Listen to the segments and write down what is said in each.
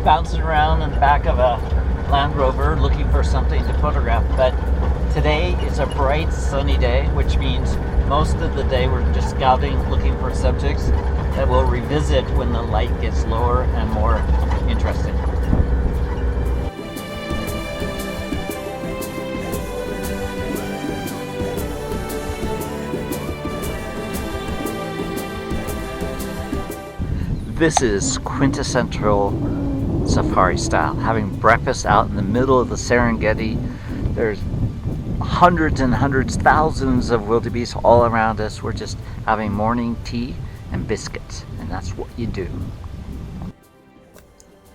bouncing around in the back of a Land Rover looking for something to photograph. But today is a bright sunny day, which means most of the day we're just scouting, looking for subjects that we'll revisit when the light gets lower and more interesting. This is quintessential safari style, having breakfast out in the middle of the Serengeti. There's hundreds and hundreds, thousands of wildebeest all around us. We're just having morning tea and biscuits, and that's what you do.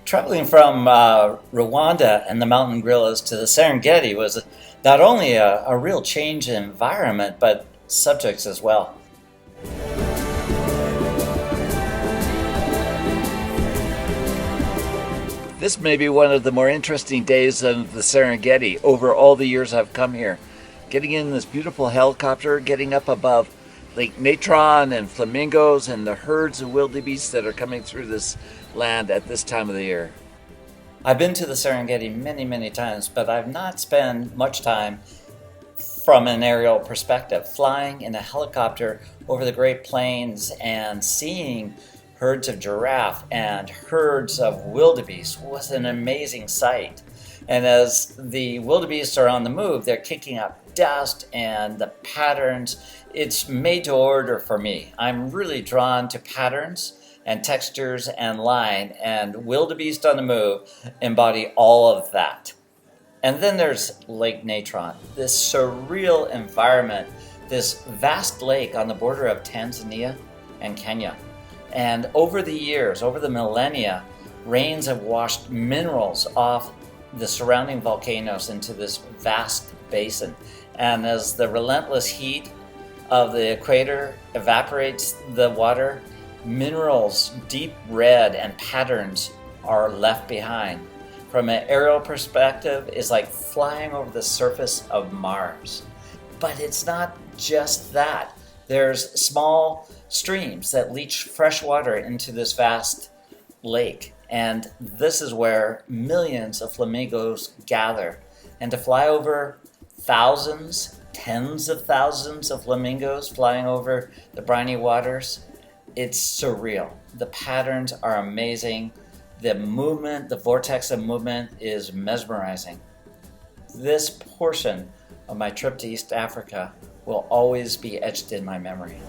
Traveling from Rwanda and the mountain gorillas to the Serengeti was not only a real change in environment, but subjects as well. This may be one of the more interesting days of the Serengeti over all the years I've come here. Getting in this beautiful helicopter, getting up above Lake Natron and flamingos and the herds of wildebeest that are coming through this land at this time of the year. I've been to the Serengeti many times, but I've not spent much time from an aerial perspective, flying in a helicopter over the Great Plains and seeing herds of giraffe and herds of wildebeest was an amazing sight. And as the wildebeest are on the move, they're kicking up dust and the patterns. It's made to order for me. I'm really drawn to patterns and textures and line, and wildebeest on the move embody all of that. And then there's Lake Natron, this surreal environment, this vast lake on the border of Tanzania and Kenya. And over the years, over the millennia, rains have washed minerals off the surrounding volcanoes into this vast basin. And as the relentless heat of the equator evaporates the water, minerals, deep red and patterns are left behind. From an aerial perspective, it's like flying over the surface of Mars. But it's not just that. There's small streams that leach fresh water into this vast lake. And this is where millions of flamingos gather. And to fly over thousands, tens of thousands of flamingos flying over the briny waters, it's surreal. The patterns are amazing. The movement, the vortex of movement is mesmerizing. This portion of my trip to East Africa will always be etched in my memory.